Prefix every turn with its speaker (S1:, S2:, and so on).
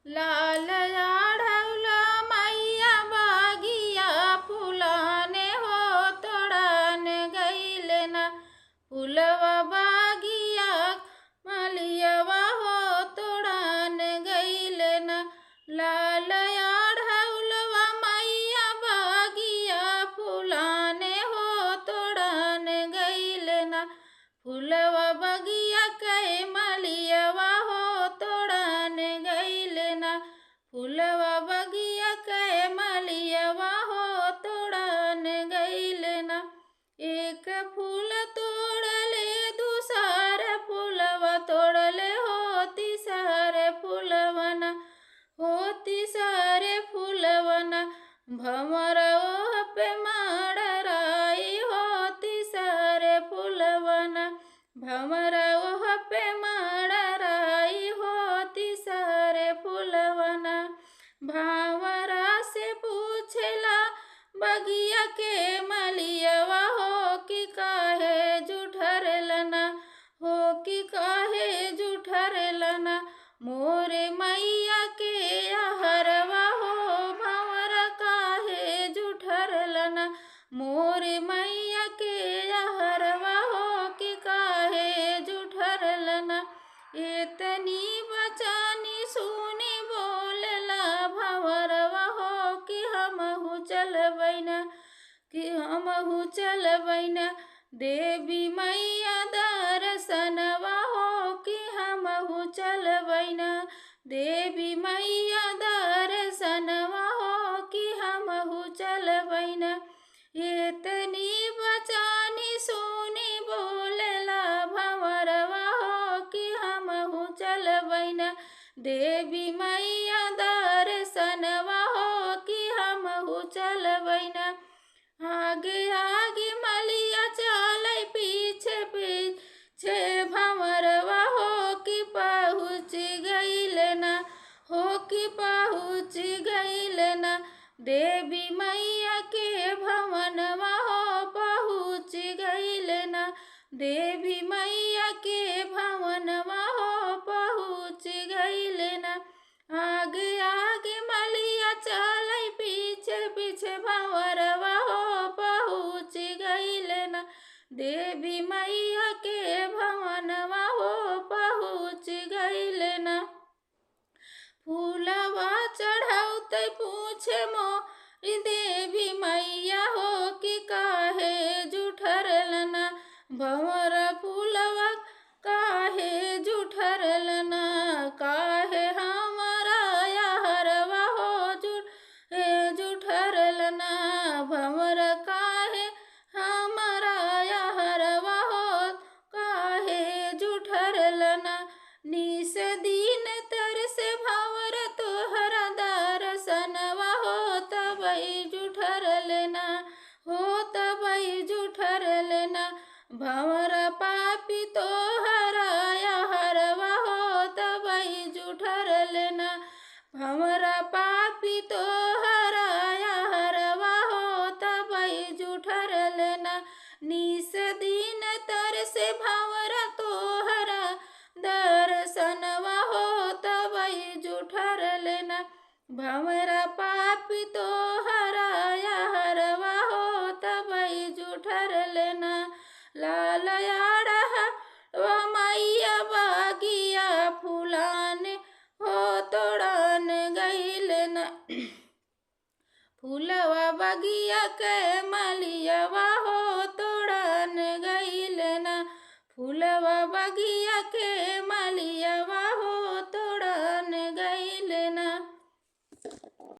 S1: लाल आढ़ौला मैया बागिया फुलाने हो तोड़ान गईल ना। फुलवा बागिया मलियवा हो तोड़ान गईल ना। लाल आढ़ौलवा मैया बागिया फुलाने हो तोड़ान गईल ना। फुलवा बगिया के मलियवा हो तोड़ान गईल ना। फुलवा बगिया के मलियवा हो तोड़ान गईल ना। एक फूल तोड़ले दूसर फूलवा तोड़ले हो तीसरे फूलवना। हो तीसरे फूलवना भंवरा ओह पे मड़राई हो तीसरे फूलवना। भंवरा ओह पे मड़राई हो तीसरे फूलवना। भंवरा से पूछला बगिया के मलियवा हो कि काहे जुठरलना। हो कि काहे जुठरलना। मोरे मैया के आहरवा हो भंवरा काहे जुठरलना। मोरे मैया के आहरवा हो कि काहे जुठरलना। इतनी बचानी सुनी बोलला भंवरवा हो कि हमहु चलबैना। कि हमहु चलबैना देवी मैया दर्शनवा हो कि हमहु चलबैना। देवी मैया दर्शनवा हो कि हमहु चलबैना। इतनी बचानी सुनी बोलला भंवरवा हो कि हमहु चलबैना। देवी मैया दर्शनवा हो कि हमहु चलबैना। आगे आगे मलिया चलै पीछे पीछे भंवरवा हो कि पहुँच गईल ना। हो कि पहुँच गईल ना। देवी मैया के भवनवा हो पहुँच गईल ना। देवी मैया के भवनवा हो पहुँच गईल ना। आगे आगे मलिया चलै पीछे पीछे भंवरवा हो पहुँच गईल ना। देवी मैया के भवनवा हो पहुँच गईल ना। फूलवा चढ़ौते पूछे मोरी देवी मैया हो कि काहे जुठरलना। भंवरा फूलवा काहे जुठरलना। काहे हमारा आहरवा हो जुठरलना। भंवरा काहे हमारा आहरवा हो काहे जुठरलना। निस दिन तरसे भंवरा तोहरा दर्शनवा हो तबै जुठरलना। हो तबै जुठरलना। भंवरा पापी तोहरा आहरवा हो तबै जुठरलना। भंवरा पापी तोहरा आहरवा हो तबै जुठरलना। निस दिन तरसे भंवरा तोहरा दर्शनवा हो तबै जुठरलना। भंवरा पापी तोहरा आहरवा हो तबै जुठरलना। लाल आढ़ौलवा मैया बागिया फुलाने हो तोड़ान गईल ना। फुलवा बगिया के मलियवा हो तोड़ान गईल ना। फुलवा बगिया के